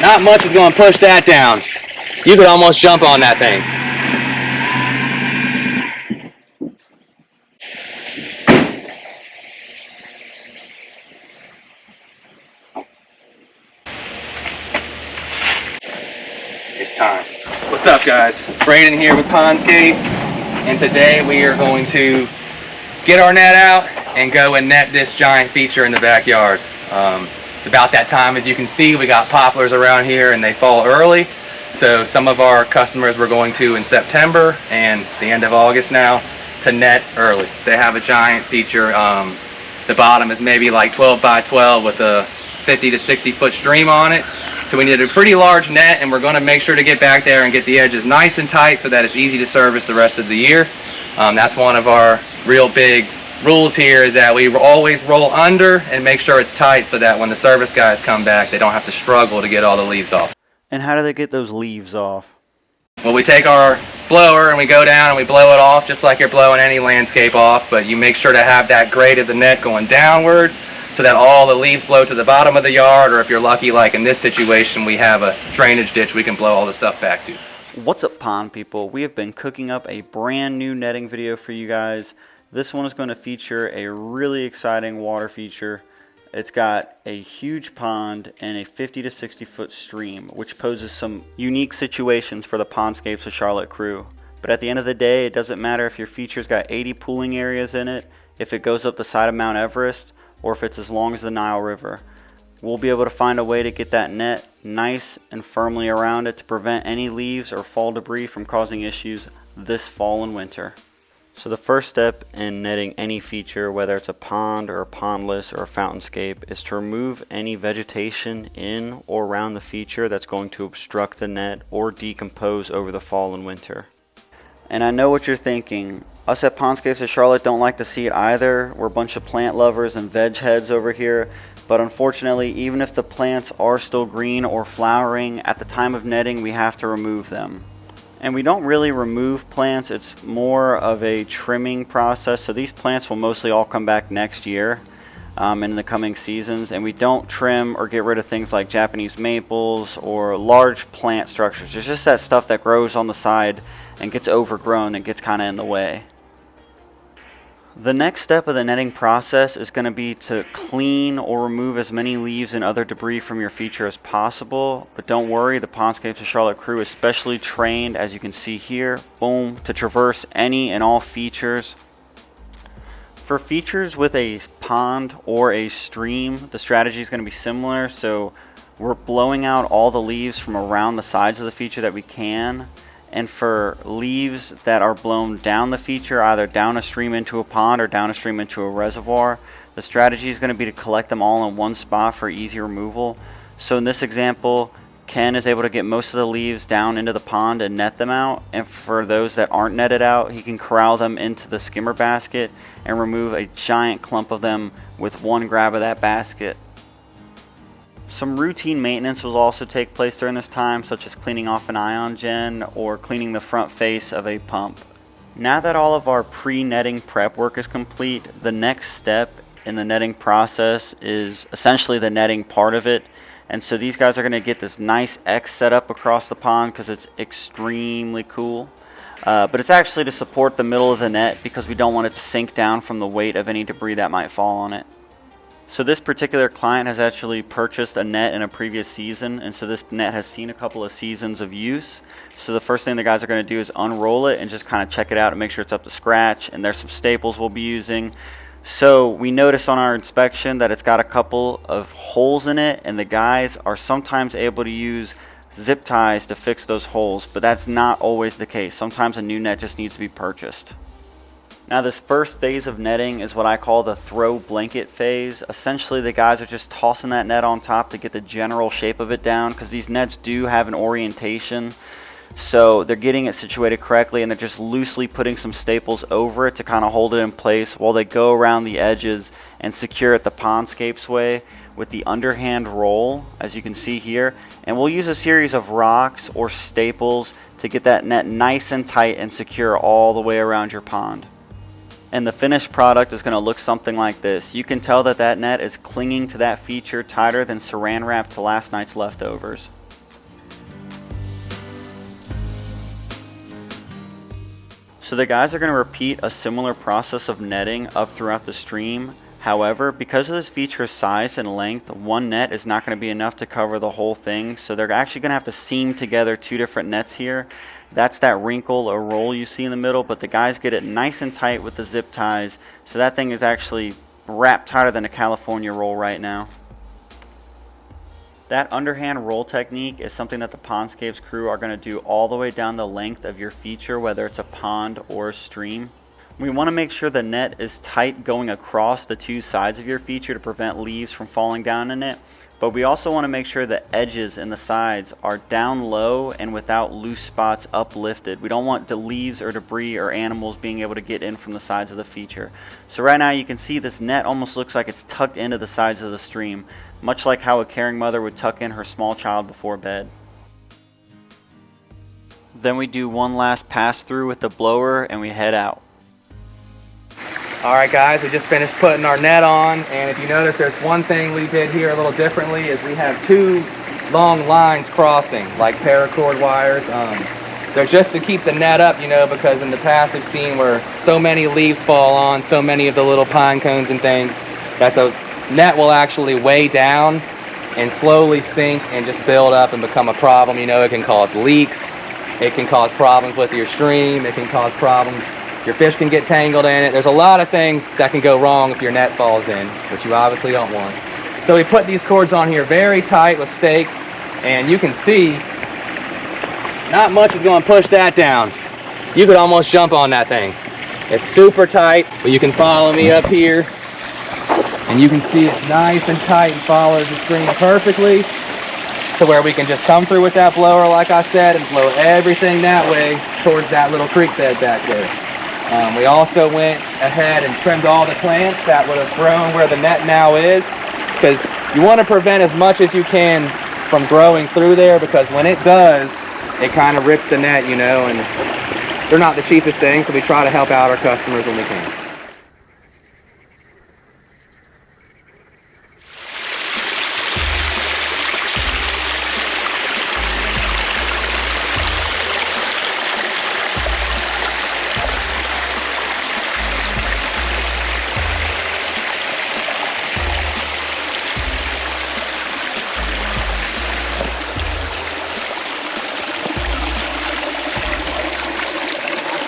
Not much is going to push that down. You could almost jump on that thing. It's time. What's up, guys? Brandon here with Pondscapes, and today we are going to get our net out and go and net this giant feature in the backyard. It's about that time. As you can see, we got poplars around here and they fall early. So some of our customers were going to in September and the end of August now to net early. They have a giant feature. The bottom is maybe like 12 by 12 with a 50 to 60 foot stream on it. So we needed a pretty large net, and we're going to make sure to get back there and get the edges nice and tight so that it's easy to service the rest of the year. That's one of our real big rules here, is that we always roll under and make sure it's tight so that when the service guys come back, they don't have to struggle to get all the leaves off. And how do they get those leaves off? Well, we take our blower and we go down and we blow it off just like you're blowing any landscape off, but you make sure to have that grade of the net going downward so that all the leaves blow to the bottom of the yard, or if you're lucky, like in this situation, we have a drainage ditch we can blow all the stuff back to. What's up, pond people? We have been cooking up a brand new netting video for you guys. This one is going to feature a really exciting water feature. It's got a huge pond and a 50 to 60 foot stream, which poses some unique situations for the Pondscapes of Charlotte crew. But at the end of the day, it doesn't matter if your feature's got 80 pooling areas in it, if it goes up the side of Mount Everest, or if it's as long as the Nile River. We'll be able to find a way to get that net nice and firmly around it to prevent any leaves or fall debris from causing issues this fall and winter. So the first step in netting any feature, whether it's a pond or a pondless or a fountainscape, is to remove any vegetation in or around the feature that's going to obstruct the net or decompose over the fall and winter. And I know what you're thinking. Us at Pondscapes of Charlotte don't like to see it either. We're a bunch of plant lovers and veg heads over here. But unfortunately, even if the plants are still green or flowering, at the time of netting we have to remove them. And we don't really remove plants, it's more of a trimming process. So these plants will mostly all come back next year in the coming seasons. And we don't trim or get rid of things like Japanese maples or large plant structures. It's just that stuff that grows on the side and gets overgrown and gets kind of in the way. The next step of the netting process is going to be to clean or remove as many leaves and other debris from your feature as possible. But don't worry, the Pondscapes of Charlotte crew is specially trained, as you can see here, boom, to traverse any and all features. For features with a pond or a stream, the strategy is going to be similar. So we're blowing out all the leaves from around the sides of the feature that we can. And for leaves that are blown down the feature, either down a stream into a pond or down a stream into a reservoir, the strategy is going to be to collect them all in one spot for easy removal. So in this example, Ken is able to get most of the leaves down into the pond and net them out. And for those that aren't netted out, he can corral them into the skimmer basket and remove a giant clump of them with one grab of that basket. Some routine maintenance will also take place during this time, such as cleaning off an ion gen or cleaning the front face of a pump. Now that all of our pre-netting prep work is complete, the next step in the netting process is essentially the netting part of it. And so these guys are going to get this nice X set up across the pond because it's extremely cool. But it's actually to support the middle of the net because we don't want it to sink down from the weight of any debris that might fall on it. So this particular client has actually purchased a net in a previous season, and so this net has seen a couple of seasons of use. So the first thing the guys are going to do is unroll it and just kind of check it out and make sure it's up to scratch, and there's some staples we'll be using. So we notice on our inspection that it's got a couple of holes in it, and the guys are sometimes able to use zip ties to fix those holes, but that's not always the case. Sometimes a new net just needs to be purchased. Now this first phase of netting is what I call the throw blanket phase. Essentially the guys are just tossing that net on top to get the general shape of it down, because these nets do have an orientation. So they're getting it situated correctly, and they're just loosely putting some staples over it to kind of hold it in place while they go around the edges and secure it the Pondscapes way with the underhand roll, as you can see here. And we'll use a series of rocks or staples to get that net nice and tight and secure all the way around your pond. And the finished product is going to look something like this. You can tell that that net is clinging to that feature tighter than saran wrap to last night's leftovers. So the guys are going to repeat a similar process of netting up throughout the stream. However, because of this feature's size and length, one net is not going to be enough to cover the whole thing. So they're actually going to have to seam together two different nets here. That's that wrinkle or roll you see in the middle, but the guys get it nice and tight with the zip ties. So that thing is actually wrapped tighter than a California roll right now. That underhand roll technique is something that the Pondscapes crew are going to do all the way down the length of your feature, whether it's a pond or a stream. We want to make sure the net is tight going across the two sides of your feature to prevent leaves from falling down in it, but we also want to make sure the edges and the sides are down low and without loose spots uplifted. We don't want the leaves or debris or animals being able to get in from the sides of the feature. So right now you can see this net almost looks like it's tucked into the sides of the stream, much like how a caring mother would tuck in her small child before bed. Then we do one last pass through with the blower and we head out. Alright guys, we just finished putting our net on, and if you notice there's one thing we did here a little differently is we have two long lines crossing, like paracord wires. They're just to keep the net up, you know, because in the past we've seen where so many leaves fall on so many of the little pine cones and things that the net will actually weigh down and slowly sink and just build up and become a problem. You know, it can cause leaks, it can cause problems with your stream, it can cause problems. Your fish can get tangled in it. There's a lot of things that can go wrong if your net falls in, which you obviously don't want. So we put these cords on here very tight with stakes, and you can see not much is going to push that down. You could almost jump on that thing. It's super tight, but you can follow me up here, and you can see it's nice and tight and follows the stream perfectly to where we can just come through with that blower, like I said, and blow everything that way towards that little creek bed back there. We also went ahead and trimmed all the plants that would have grown where the net now is, because you want to prevent as much as you can from growing through there, because when it does, it kind of rips the net, you know, and they're not the cheapest thing, so we try to help out our customers when we can.